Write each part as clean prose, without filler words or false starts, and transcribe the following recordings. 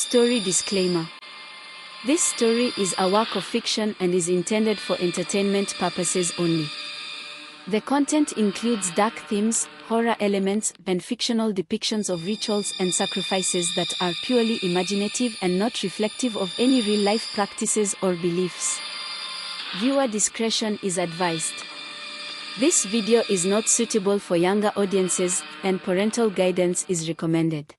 Story disclaimer. This story is a work of fiction and is intended for entertainment purposes only. The content includes dark themes, horror elements, and fictional depictions of rituals and sacrifices that are purely imaginative and not reflective of any real-life practices or beliefs. Viewer discretion is advised. This video is not suitable for younger audiences, and parental guidance is recommended.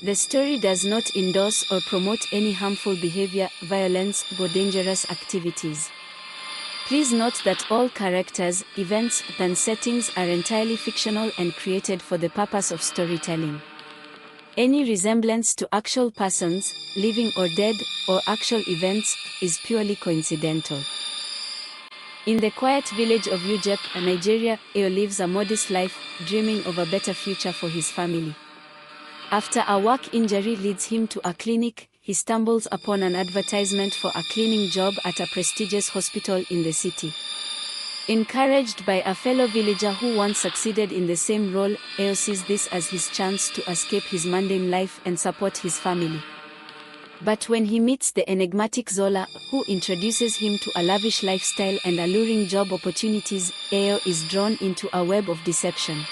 The story does not endorse or promote any harmful behavior, violence, or dangerous activities. Please note that all characters, events, and settings are entirely fictional and created for the purpose of storytelling. Any resemblance to actual persons, living or dead, or actual events, is purely coincidental. In the quiet village of Ugep, Nigeria, Eo lives a modest life, dreaming of a better future for his family. After a work injury leads him to a clinic, he stumbles upon an advertisement for a cleaning job at a prestigious hospital in the city. Encouraged by a fellow villager who once succeeded in the same role, Eo sees this as his chance to escape his mundane life and support his family. But when he meets the enigmatic Zola, who introduces him to a lavish lifestyle and alluring job opportunities, Eo is drawn into a web of deception.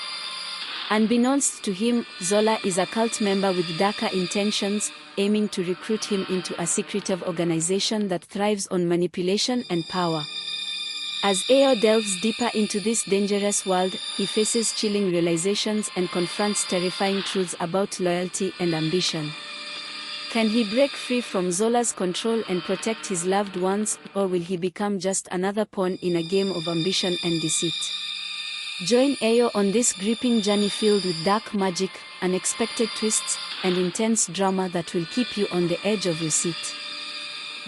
Unbeknownst to him, Zola is a cult member with darker intentions, aiming to recruit him into a secretive organization that thrives on manipulation and power. As Eo delves deeper into this dangerous world, he faces chilling realizations and confronts terrifying truths about loyalty and ambition. Can he break free from Zola's control and protect his loved ones, or will he become just another pawn in a game of ambition and deceit? Join Eo on this gripping journey filled with dark magic, unexpected twists, and intense drama that will keep you on the edge of your seat.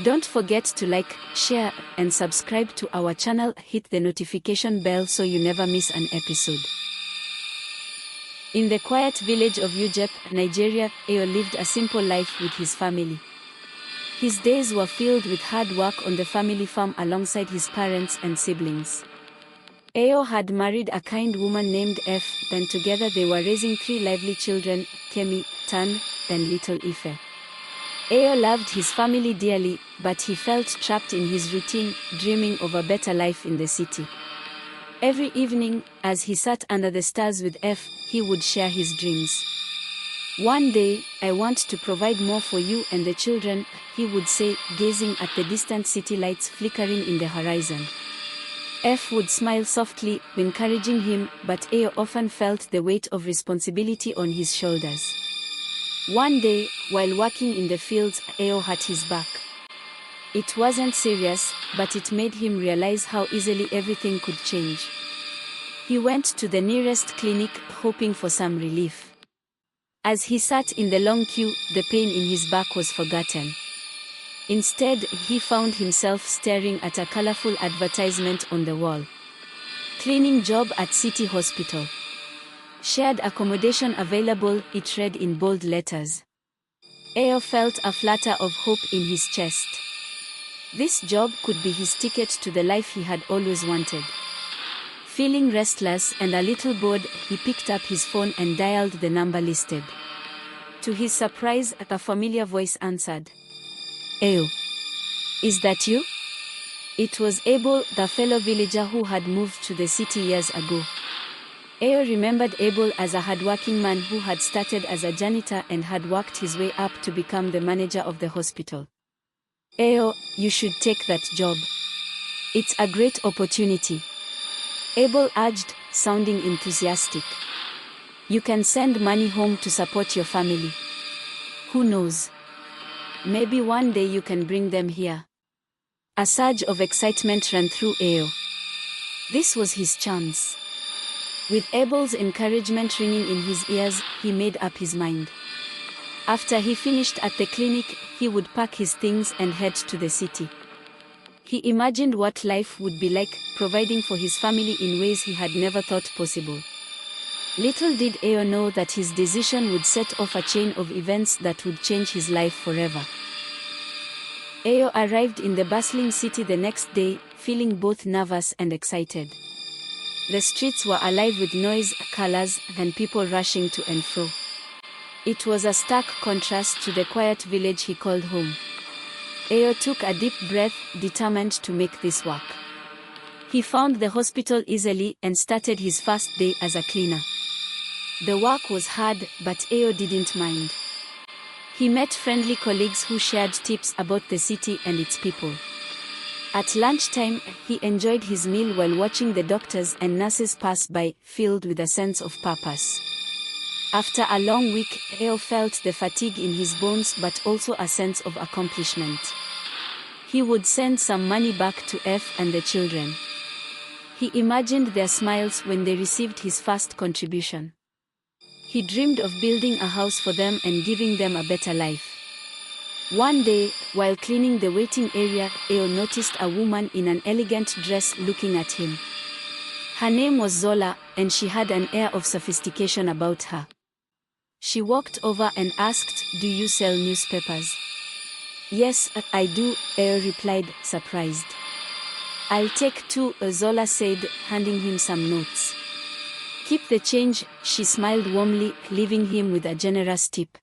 Don't forget to like, share, and subscribe to our channel. Hit the notification bell so you never miss an episode. In the quiet village of Ugep, Nigeria, Eo lived a simple life with his family. His days were filled with hard work on the family farm alongside his parents and siblings. Eo had married a kind woman named F, and together they were raising 3 lively children, Kemi, Tan, and little Ife. Eo loved his family dearly, but he felt trapped in his routine, dreaming of a better life in the city. Every evening, as he sat under the stars with F, he would share his dreams. "One day, I want to provide more for you and the children," he would say, gazing at the distant city lights flickering in the horizon. F would smile softly, encouraging him, but Eo often felt the weight of responsibility on his shoulders. One day, while working in the fields, Eo hurt his back. It wasn't serious, but it made him realize how easily everything could change. He went to the nearest clinic, hoping for some relief. As he sat in the long queue, the pain in his back was forgotten. Instead, he found himself staring at a colorful advertisement on the wall. "Cleaning job at City Hospital. Shared accommodation available," it read in bold letters. Eo felt a flutter of hope in his chest. This job could be his ticket to the life he had always wanted. Feeling restless and a little bored, he picked up his phone and dialed the number listed. To his surprise, a familiar voice answered. "Eo, is that you?" It was Abel, the fellow villager who had moved to the city years ago. Eo remembered Abel as a hardworking man who had started as a janitor and had worked his way up to become the manager of the hospital. "Eo, you should take that job. It's a great opportunity," Abel urged, sounding enthusiastic. "You can send money home to support your family. Who knows? Maybe one day you can bring them here." A surge of excitement ran through Eo. This was his chance. With Abel's encouragement ringing in his ears, he made up his mind. After he finished at the clinic, he would pack his things and head to the city. He imagined what life would be like, providing for his family in ways he had never thought possible. Little did Eo know that his decision would set off a chain of events that would change his life forever. Eo arrived in the bustling city the next day, feeling both nervous and excited. The streets were alive with noise, colors, and people rushing to and fro. It was a stark contrast to the quiet village he called home. Eo took a deep breath, determined to make this work. He found the hospital easily and started his first day as a cleaner. The work was hard, but Eo didn't mind. He met friendly colleagues who shared tips about the city and its people. At lunchtime, he enjoyed his meal while watching the doctors and nurses pass by, filled with a sense of purpose. After a long week, Eo felt the fatigue in his bones but also a sense of accomplishment. He would send some money back to F and the children. He imagined their smiles when they received his first contribution. He dreamed of building a house for them and giving them a better life. One day, while cleaning the waiting area, Eo noticed a woman in an elegant dress looking at him. Her name was Zola, and she had an air of sophistication about her. She walked over and asked, "Do you sell newspapers?" "Yes, I do," Eo replied, surprised. "I'll take two," Zola said, handing him some notes. "Keep the change," she smiled warmly, leaving him with a generous tip.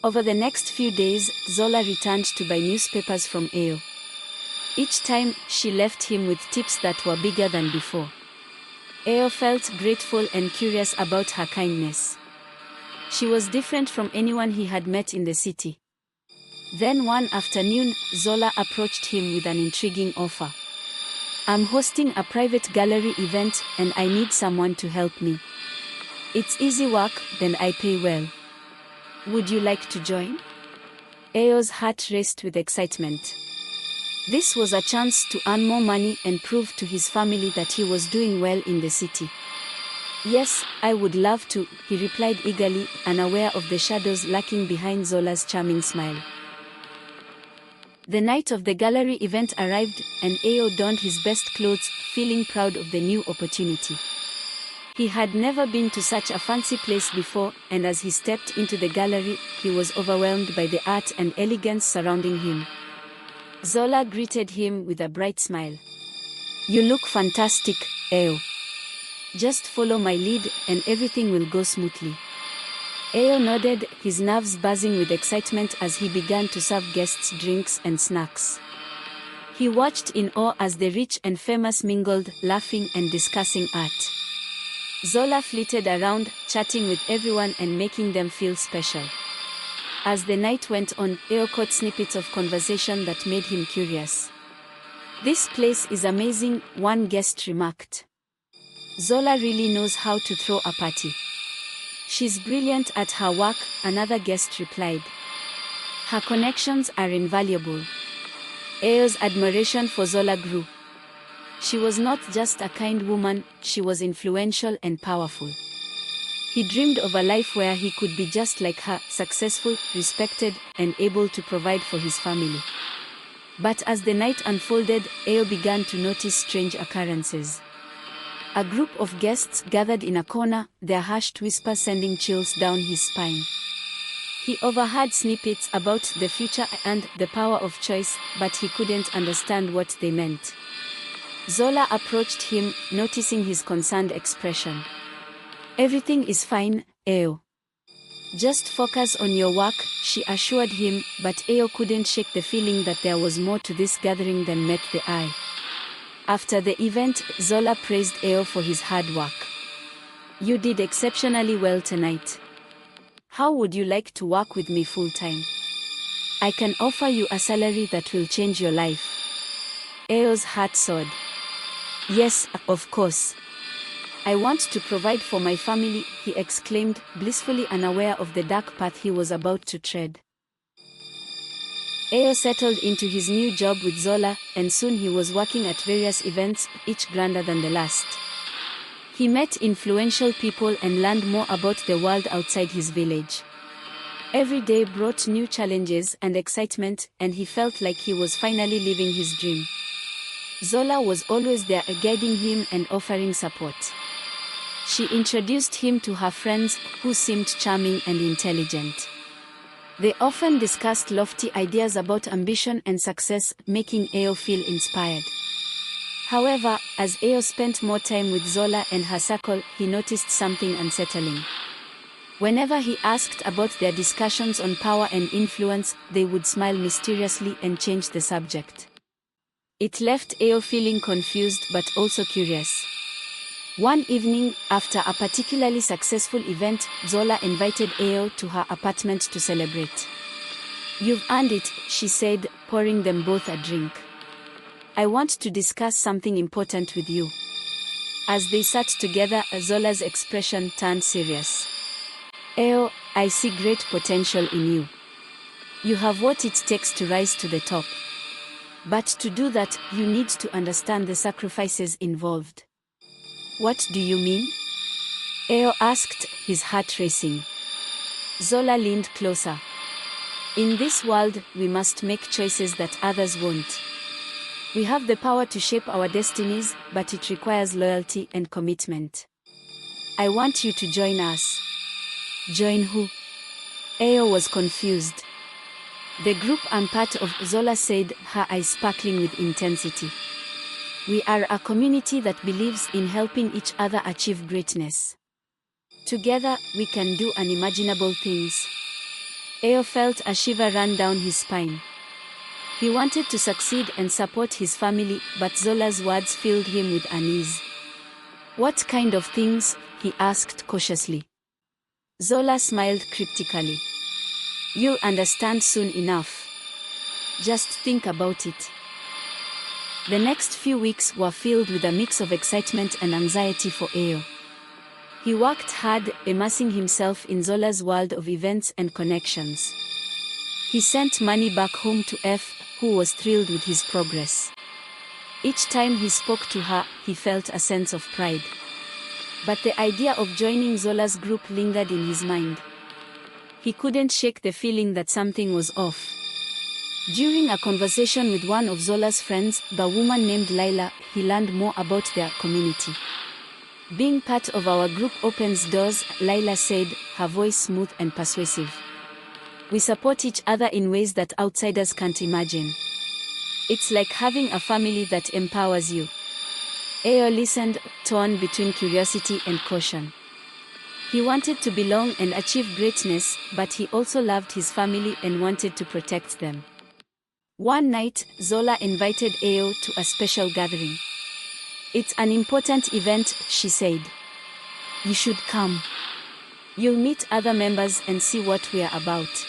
Over the next few days, Zola returned to buy newspapers from Eo. Each time, she left him with tips that were bigger than before. Eo felt grateful and curious about her kindness. She was different from anyone he had met in the city. Then one afternoon, Zola approached him with an intriguing offer. "I'm hosting a private gallery event, and I need someone to help me. It's easy work, then I pay well. Would you like to join?" Eo's heart raced with excitement. This was a chance to earn more money and prove to his family that he was doing well in the city. "Yes, I would love to," he replied eagerly, unaware of the shadows lurking behind Zola's charming smile. The night of the gallery event arrived, and Eo donned his best clothes, feeling proud of the new opportunity. He had never been to such a fancy place before, and as he stepped into the gallery, he was overwhelmed by the art and elegance surrounding him. Zola greeted him with a bright smile. "You look fantastic, Eo. Just follow my lead, and everything will go smoothly." Eo nodded, his nerves buzzing with excitement as he began to serve guests drinks and snacks. He watched in awe as the rich and famous mingled, laughing and discussing art. Zola flitted around, chatting with everyone and making them feel special. As the night went on, Eo caught snippets of conversation that made him curious. "This place is amazing," one guest remarked. "Zola really knows how to throw a party." "She's brilliant at her work," another guest replied. "Her connections are invaluable." Eo's admiration for Zola grew. She was not just a kind woman, she was influential and powerful. He dreamed of a life where he could be just like her, successful, respected, and able to provide for his family. But as the night unfolded, Eo began to notice strange occurrences. A group of guests gathered in a corner, their hushed whisper sending chills down his spine. He overheard snippets about the future and the power of choice, but he couldn't understand what they meant. Zola approached him, noticing his concerned expression. "Everything is fine, Eo. Just focus on your work," she assured him, but Eo couldn't shake the feeling that there was more to this gathering than met the eye. After the event, Zola praised Eo for his hard work. "You did exceptionally well tonight. How would you like to work with me full-time? I can offer you a salary that will change your life." Eo's heart soared. "Yes, of course. I want to provide for my family," he exclaimed, blissfully unaware of the dark path he was about to tread. Eo settled into his new job with Zola, and soon he was working at various events, each grander than the last. He met influential people and learned more about the world outside his village. Every day brought new challenges and excitement, and he felt like he was finally living his dream. Zola was always there, guiding him and offering support. She introduced him to her friends, who seemed charming and intelligent. They often discussed lofty ideas about ambition and success, making Eo feel inspired. However, as Eo spent more time with Zola and her circle, he noticed something unsettling. Whenever he asked about their discussions on power and influence, they would smile mysteriously and change the subject. It left Ao feeling confused but also curious. One evening, after a particularly successful event, Zola invited Ao to her apartment to celebrate. "You've earned it," she said, pouring them both a drink. "I want to discuss something important with you." As they sat together, Zola's expression turned serious. "Ao, I see great potential in you. You have what it takes to rise to the top. But to do that, you need to understand the sacrifices involved." "What do you mean?" Ao asked, his heart racing. Zola leaned closer. "In this world, we must make choices that others won't. We have the power to shape our destinies, but it requires loyalty and commitment. I want you to join us." "Join who?" Ao was confused. "The group I'm part of," Zola said, her eyes sparkling with intensity. "We are a community that believes in helping each other achieve greatness. Together, we can do unimaginable things." Ao felt a shiver run down his spine. He wanted to succeed and support his family, but Zola's words filled him with unease. "What kind of things?" he asked cautiously. Zola smiled cryptically. "You'll understand soon enough. Just think about it." The next few weeks were filled with a mix of excitement and anxiety for Ao. He worked hard, immersing himself in Zola's world of events and connections. He sent money back home to F, who was thrilled with his progress. Each time he spoke to her, he felt a sense of pride. But the idea of joining Zola's group lingered in his mind. He couldn't shake the feeling that something was off. During a conversation with one of Zola's friends, the woman named Laila, he learned more about their community. "Being part of our group opens doors," Laila said, her voice smooth and persuasive. "We support each other in ways that outsiders can't imagine. It's like having a family that empowers you." Ao listened, torn between curiosity and caution. He wanted to belong and achieve greatness, but he also loved his family and wanted to protect them. One night, Zola invited Ao to a special gathering. "It's an important event," she said. "You should come. You'll meet other members and see what we're about."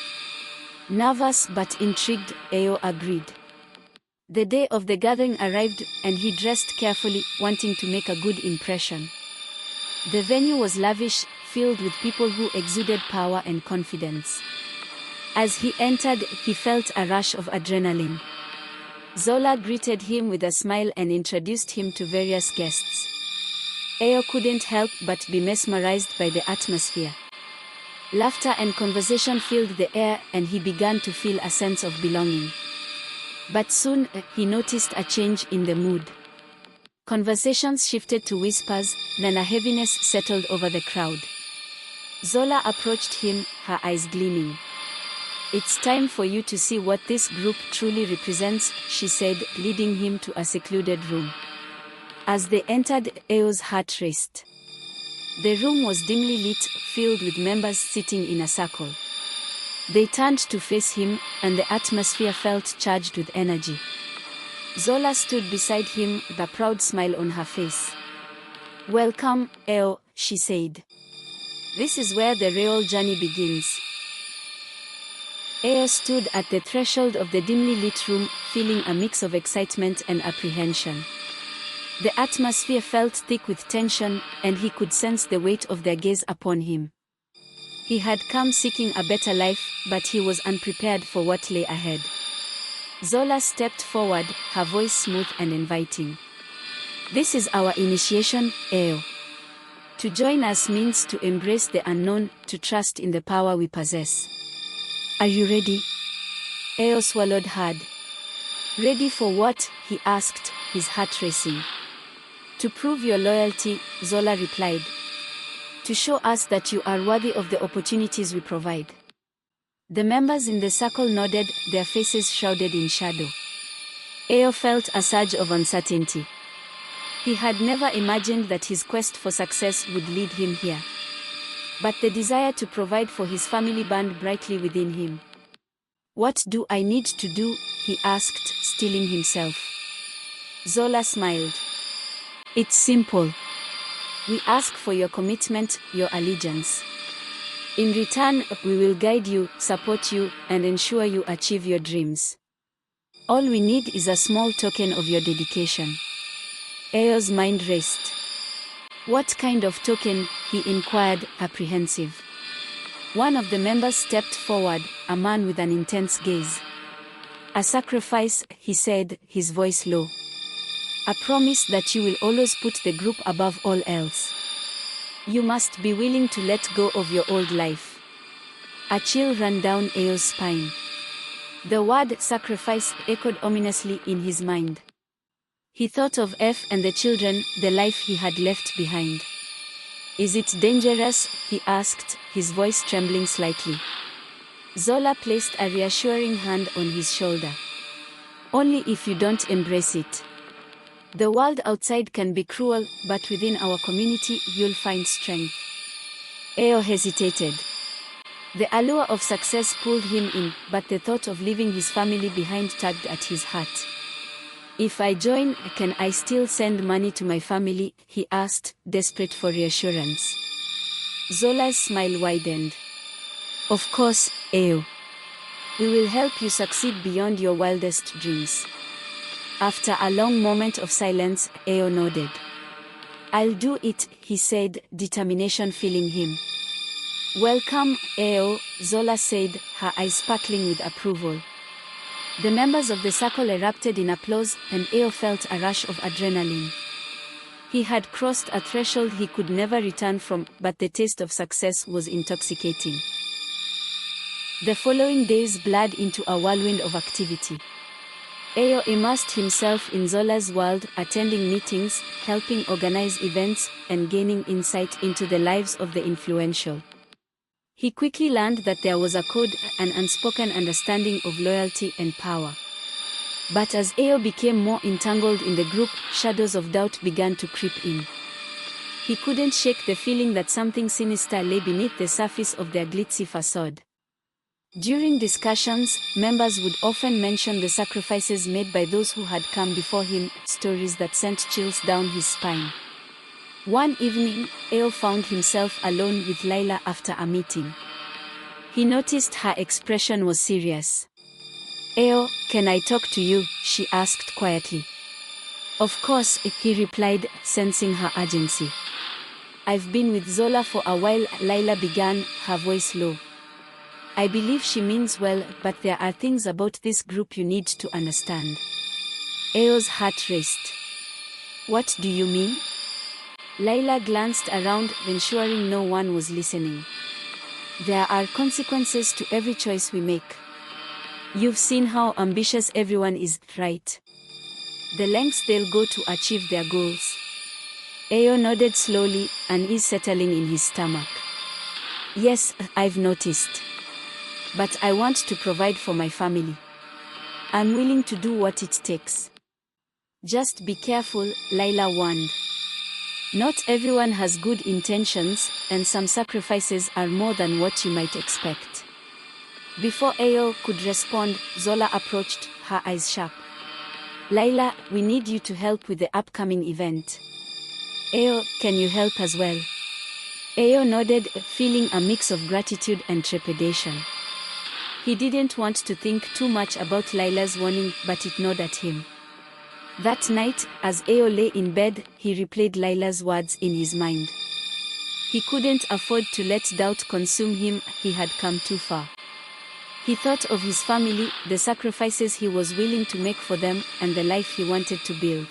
Nervous but intrigued, Ao agreed. The day of the gathering arrived, and he dressed carefully, wanting to make a good impression. The venue was lavish, filled with people who exuded power and confidence. As he entered, he felt a rush of adrenaline. Zola greeted him with a smile and introduced him to various guests. Ao couldn't help but be mesmerized by the atmosphere. Laughter and conversation filled the air, and he began to feel a sense of belonging. But soon, he noticed a change in the mood. Conversations shifted to whispers, then a heaviness settled over the crowd. Zola approached him, her eyes gleaming. "It's time for you to see what this group truly represents," she said, leading him to a secluded room. As they entered, Ao's heart raced. The room was dimly lit, filled with members sitting in a circle. They turned to face him, and the atmosphere felt charged with energy. Zola stood beside him, the proud smile on her face. "Welcome, Ao," she said. "This is where the real journey begins." Ao stood at the threshold of the dimly lit room, feeling a mix of excitement and apprehension. The atmosphere felt thick with tension, and he could sense the weight of their gaze upon him. He had come seeking a better life, but he was unprepared for what lay ahead. Zola stepped forward, her voice smooth and inviting. "This is our initiation, Ao. To join us means to embrace the unknown, to trust in the power we possess. Are you ready?" Ao swallowed hard. "Ready for what?" he asked, his heart racing. "To prove your loyalty," Zola replied. "To show us that you are worthy of the opportunities we provide." The members in the circle nodded, their faces shrouded in shadow. Ao felt a surge of uncertainty. He had never imagined that his quest for success would lead him here. but the desire to provide for his family burned brightly within him. "What do I need to do?" he asked, steeling himself. Zola smiled. "It's simple. We ask for your commitment, your allegiance. In return, we will guide you, support you, and ensure you achieve your dreams. All we need is a small token of your dedication." Eo's mind raced. "What kind of token?" he inquired, apprehensive. One of the members stepped forward, a man with an intense gaze. "A sacrifice," he said, his voice low. "A promise that you will always put the group above all else. You must be willing to let go of your old life." A chill ran down Eo's spine. The word sacrifice echoed ominously in his mind. He thought of F and the children, the life he had left behind. "Is it dangerous?" he asked, his voice trembling slightly. Zola placed a reassuring hand on his shoulder. "Only if you don't embrace it. The world outside can be cruel, but within our community you'll find strength." Eo hesitated. The allure of success pulled him in, but the thought of leaving his family behind tugged at his heart. "If I join, can I still send money to my family?" he asked, desperate for reassurance. Zola's smile widened. "Of course, Eo. We will help you succeed beyond your wildest dreams." After a long moment of silence, Eo nodded. "I'll do it," he said, determination filling him. "Welcome, Eo," Zola said, her eyes sparkling with approval. The members of the circle erupted in applause, and Eo felt a rush of adrenaline. He had crossed a threshold he could never return from, but the taste of success was intoxicating. The following days blurred into a whirlwind of activity. Eo immersed himself in Zola's world, attending meetings, helping organize events, and gaining insight into the lives of the influential. He quickly learned that there was a code, an unspoken understanding of loyalty and power. But as Eo became more entangled in the group, shadows of doubt began to creep in. He couldn't shake the feeling that something sinister lay beneath the surface of their glitzy facade. During discussions, members would often mention the sacrifices made by those who had come before him, stories that sent chills down his spine. One evening, Eo found himself alone with Layla after a meeting. He noticed her expression was serious. "Eo, can I talk to you?" she asked quietly. "Of course," he replied, sensing her urgency. "I've been with Zola for a while," Layla began, her voice low. "I believe she means well, but there are things about this group you need to understand." Eo's heart raced. "What do you mean?" Layla glanced around, ensuring no one was listening. "There are consequences to every choice we make. You've seen how ambitious everyone is, right? The lengths they'll go to achieve their goals." Eo nodded slowly, unease settling in his stomach. "Yes, I've noticed. But I want to provide for my family. I'm willing to do what it takes." "Just be careful," Layla warned. "Not everyone has good intentions, and some sacrifices are more than what you might expect." Before Eo could respond, Zola approached, her eyes sharp. "Layla, we need you to help with the upcoming event." "Eo, can you help as well?" Eo nodded, feeling a mix of gratitude and trepidation. He didn't want to think too much about Layla's warning, but it gnawed at him. That night, as Eo lay in bed, he replayed Layla's words in his mind. He couldn't afford to let doubt consume him, he had come too far. He thought of his family, the sacrifices he was willing to make for them, and the life he wanted to build.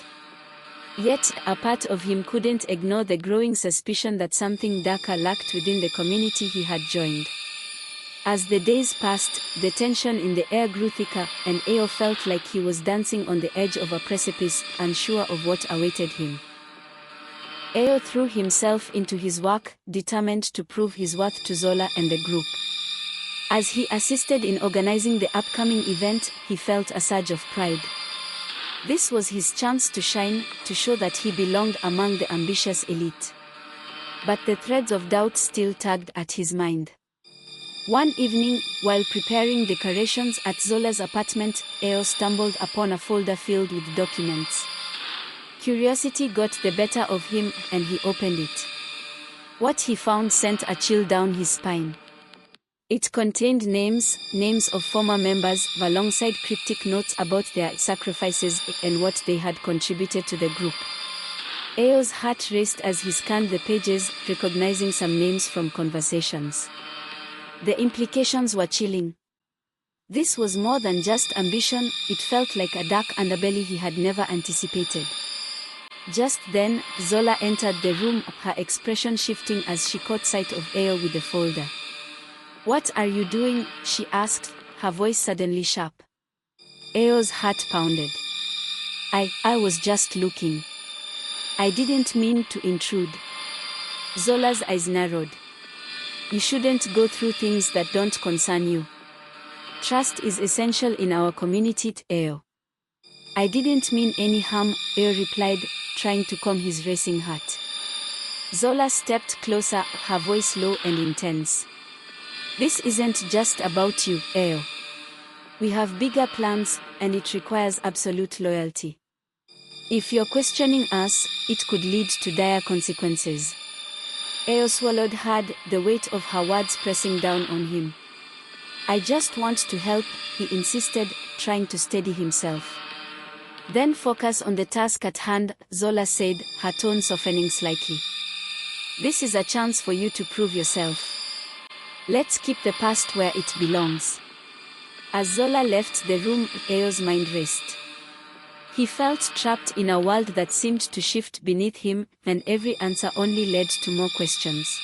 Yet, a part of him couldn't ignore the growing suspicion that something darker lurked within the community he had joined. As the days passed, the tension in the air grew thicker, and Eo felt like he was dancing on the edge of a precipice, unsure of what awaited him. Eo threw himself into his work, determined to prove his worth to Zola and the group. As he assisted in organizing the upcoming event, he felt a surge of pride. This was his chance to shine, to show that he belonged among the ambitious elite. But the threads of doubt still tugged at his mind. One evening, while preparing decorations at Zola's apartment, Eo stumbled upon a folder filled with documents. Curiosity got the better of him, and he opened it. What he found sent a chill down his spine. It contained names of former members, alongside cryptic notes about their sacrifices and what they had contributed to the group. Eo's heart raced as he scanned the pages, recognizing some names from conversations. The implications were chilling. This was more than just ambition, it felt like a dark underbelly he had never anticipated. Just then, Zola entered the room, her expression shifting as she caught sight of Eo with the folder. "What are you doing?" she asked, her voice suddenly sharp. Eo's heart pounded. I was just looking. I didn't mean to intrude." Zola's eyes narrowed. "You shouldn't go through things that don't concern you. Trust is essential in our community, Eo." "I didn't mean any harm," Eo replied, trying to calm his racing heart. Zola stepped closer, her voice low and intense. "This isn't just about you, Eo. We have bigger plans, and it requires absolute loyalty. If you're questioning us, it could lead to dire consequences." Eo swallowed hard, the weight of her words pressing down on him. "I just want to help," he insisted, trying to steady himself. "Then focus on the task at hand," Zola said, her tone softening slightly. "This is a chance for you to prove yourself. Let's keep the past where it belongs." As Zola left the room, Eo's mind raced. He felt trapped in a world that seemed to shift beneath him, and every answer only led to more questions.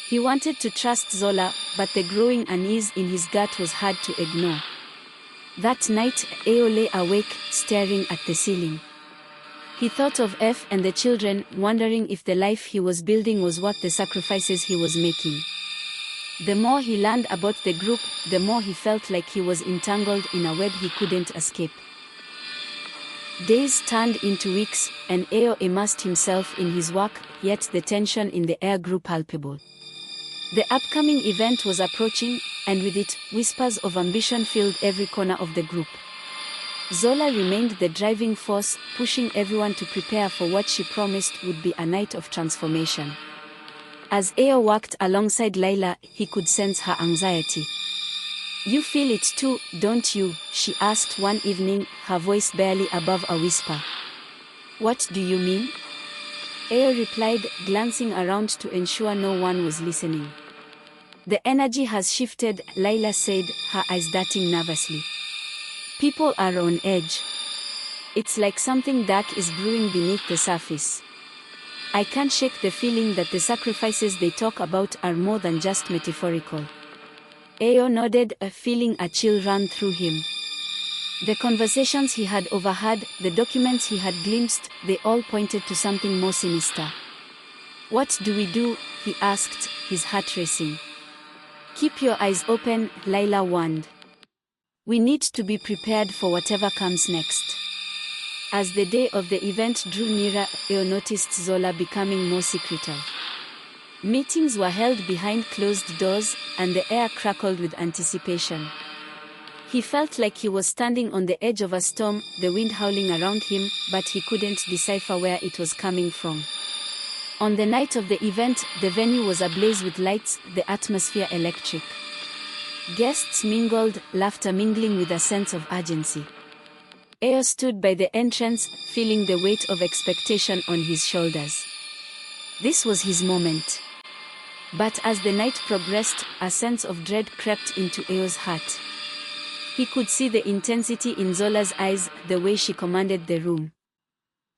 He wanted to trust Zola, but the growing unease in his gut was hard to ignore. That night, Eo lay awake, staring at the ceiling. He thought of F and the children, wondering if the life he was building was worth the sacrifices he was making. The more he learned about the group, the more he felt like he was entangled in a web he couldn't escape. Days turned into weeks, and Eo immersed himself in his work, yet the tension in the air grew palpable. The upcoming event was approaching, and with it, whispers of ambition filled every corner of the group. Zola remained the driving force, pushing everyone to prepare for what she promised would be a night of transformation. As Eo walked alongside Layla, he could sense her anxiety. "You feel it too, don't you?" she asked one evening, her voice barely above a whisper. "What do you mean?" Eo replied, glancing around to ensure no one was listening. "The energy has shifted," Layla said, her eyes darting nervously. "People are on edge. It's like something dark is brewing beneath the surface. I can't shake the feeling that the sacrifices they talk about are more than just metaphorical." Eo nodded, feeling a chill run through him. The conversations he had overheard, the documents he had glimpsed, they all pointed to something more sinister. "What do we do?" he asked, his heart racing. "Keep your eyes open," Layla warned. "We need to be prepared for whatever comes next." As the day of the event drew nearer, Eo noticed Zola becoming more secretive. Meetings were held behind closed doors, and the air crackled with anticipation. He felt like he was standing on the edge of a storm, the wind howling around him, but he couldn't decipher where it was coming from. On the night of the event, the venue was ablaze with lights, the atmosphere electric. Guests mingled, laughter mingling with a sense of urgency. Eo stood by the entrance, feeling the weight of expectation on his shoulders. This was his moment. But as the night progressed, a sense of dread crept into Eo's heart. He could see the intensity in Zola's eyes, the way she commanded the room.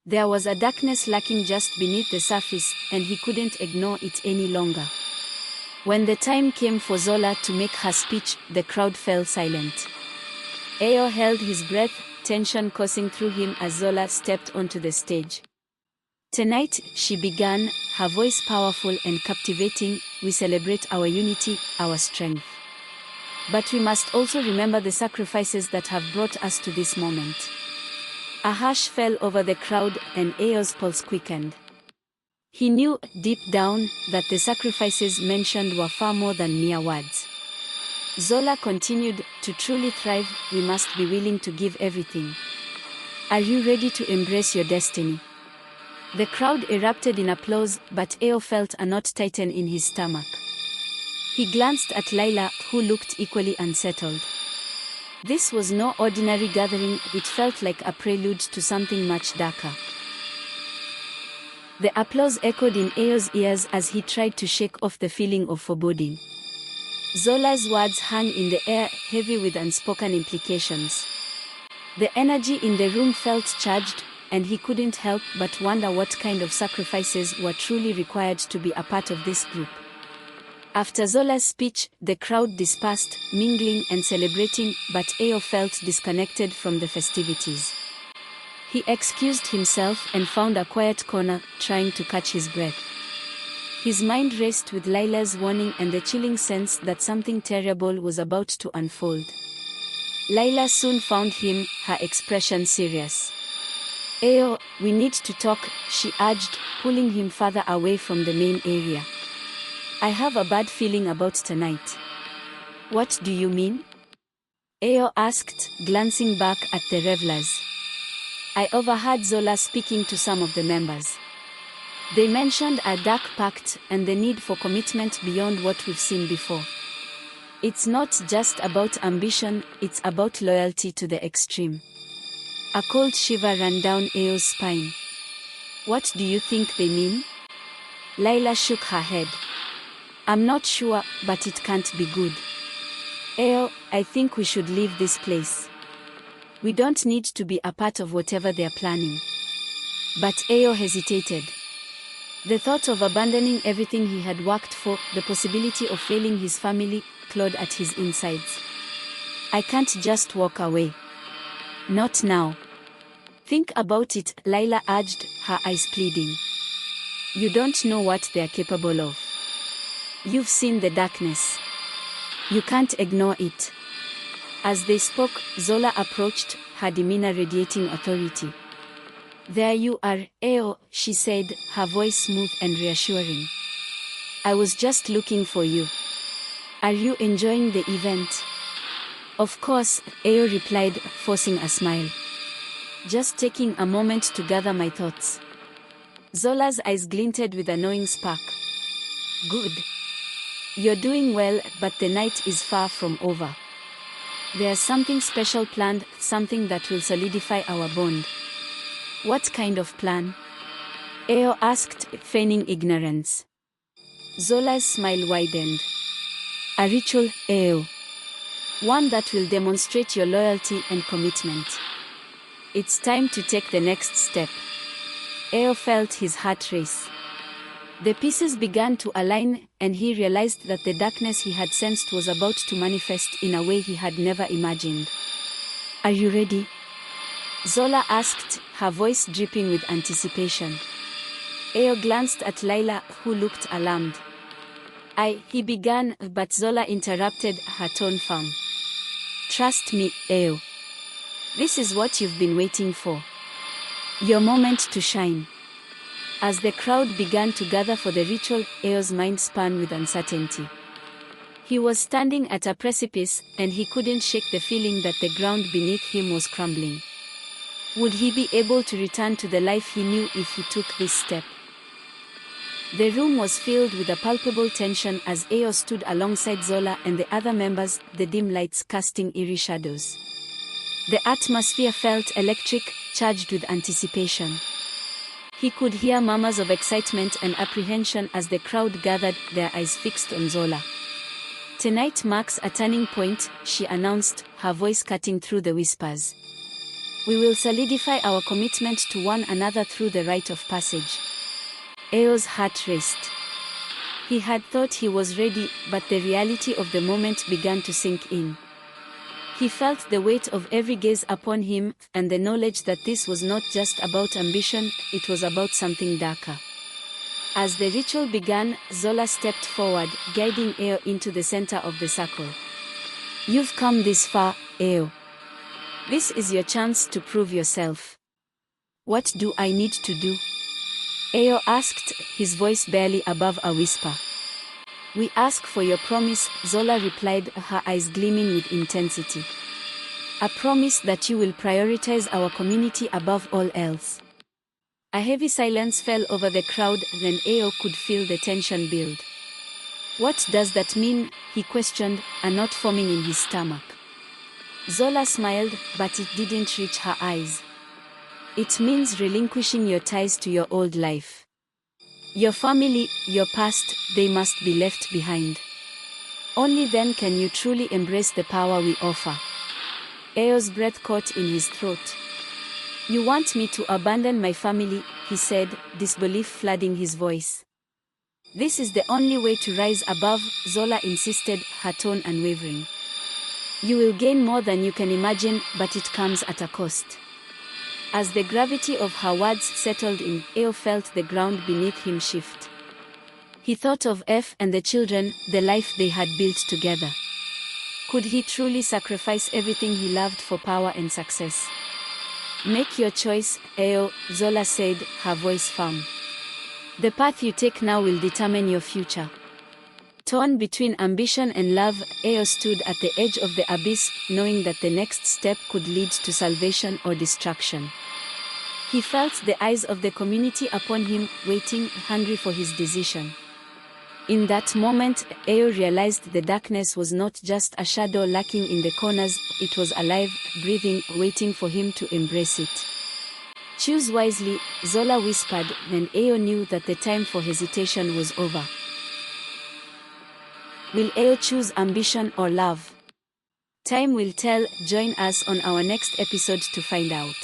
There was a darkness lurking just beneath the surface, and he couldn't ignore it any longer. When the time came for Zola to make her speech, the crowd fell silent. Eo held his breath, tension coursing through him as Zola stepped onto the stage. "Tonight," she began, her voice powerful and captivating, "we celebrate our unity, our strength. But we must also remember the sacrifices that have brought us to this moment." A hush fell over the crowd, and Eo's pulse quickened. He knew, deep down, that the sacrifices mentioned were far more than mere words. Zola continued, to truly thrive, we must be willing to give everything. Are you ready to embrace your destiny? The crowd erupted in applause, but Eo felt a knot tighten in his stomach. He glanced at Layla, who looked equally unsettled. This was no ordinary gathering, it felt like a prelude to something much darker. The applause echoed in Eo's ears as he tried to shake off the feeling of foreboding. Zola's words hung in the air, heavy with unspoken implications. The energy in the room felt charged, and he couldn't help but wonder what kind of sacrifices were truly required to be a part of this group. After Zola's speech, the crowd dispersed, mingling and celebrating, but Eo felt disconnected from the festivities. He excused himself and found a quiet corner, trying to catch his breath. His mind raced with Layla's warning and the chilling sense that something terrible was about to unfold. Layla soon found him, her expression serious. Eo, we need to talk, she urged, pulling him further away from the main area. I have a bad feeling about tonight. What do you mean? Eo asked, glancing back at the revelers. I overheard Zola speaking to some of the members. They mentioned a dark pact and the need for commitment beyond what we've seen before. It's not just about ambition, it's about loyalty to the extreme. A cold shiver ran down Eo's spine. What do you think they mean? Layla shook her head. I'm not sure, but it can't be good. Eo, I think we should leave this place. We don't need to be a part of whatever they're planning. But Eo hesitated. The thought of abandoning everything he had worked for, the possibility of failing his family, clawed at his insides. I can't just walk away. Not now. Think about it, Layla urged, her eyes pleading. You don't know what they're capable of. You've seen the darkness. You can't ignore it. As they spoke, Zola approached, her demeanor radiating authority. There you are, Eo, she said, her voice smooth and reassuring. I was just looking for you. Are you enjoying the event? Of course, Eo replied, forcing a smile. Just taking a moment to gather my thoughts. Zola's eyes glinted with a knowing spark. Good. You're doing well, but the night is far from over. There's something special planned, something that will solidify our bond. What kind of plan? Eo asked, feigning ignorance. Zola's smile widened. A ritual, Eo. One that will demonstrate your loyalty and commitment. It's time to take the next step. Eo felt his heart race. The pieces began to align, and he realized that the darkness he had sensed was about to manifest in a way he had never imagined. Are you ready? Zola asked, her voice dripping with anticipation. Eo glanced at Layla, who looked alarmed. He began, but Zola interrupted, her tone firm. Trust me, Eo. This is what you've been waiting for. Your moment to shine. As the crowd began to gather for the ritual, Eo's mind spun with uncertainty. He was standing at a precipice, and he couldn't shake the feeling that the ground beneath him was crumbling. Would he be able to return to the life he knew if he took this step? The room was filled with a palpable tension as Eo stood alongside Zola and the other members, the dim lights casting eerie shadows. The atmosphere felt electric, charged with anticipation. He could hear murmurs of excitement and apprehension as the crowd gathered, their eyes fixed on Zola. Tonight marks a turning point, she announced, her voice cutting through the whispers. We will solidify our commitment to one another through the rite of passage. Eo's heart raced. He had thought he was ready, but the reality of the moment began to sink in. He felt the weight of every gaze upon him, and the knowledge that this was not just about ambition, it was about something darker. As the ritual began, Zola stepped forward, guiding Eo into the center of the circle. You've come this far, Eo. This is your chance to prove yourself. What do I need to do? Ao asked, his voice barely above a whisper. We ask for your promise, Zola replied, her eyes gleaming with intensity. A promise that you will prioritize our community above all else. A heavy silence fell over the crowd, then Ao could feel the tension build. What does that mean? He questioned, a knot forming in his stomach. Zola smiled, but it didn't reach her eyes. It means relinquishing your ties to your old life. Your family, your past, they must be left behind. Only then can you truly embrace the power we offer. Ao's breath caught in his throat. You want me to abandon my family, he said, disbelief flooding his voice. This is the only way to rise above, Zola insisted, her tone unwavering. You will gain more than you can imagine, but it comes at a cost. As the gravity of her words settled in, Ao felt the ground beneath him shift. He thought of F and the children, the life they had built together. Could he truly sacrifice everything he loved for power and success? Make your choice, Ao, Zola said, her voice firm. The path you take now will determine your future. Torn between ambition and love, Ao stood at the edge of the abyss, knowing that the next step could lead to salvation or destruction. He felt the eyes of the community upon him, waiting, hungry for his decision. In that moment, Ao realized the darkness was not just a shadow lurking in the corners, it was alive, breathing, waiting for him to embrace it. Choose wisely, Zola whispered, when Ao knew that the time for hesitation was over. Will Ao choose ambition or love? Time will tell. Join us on our next episode to find out.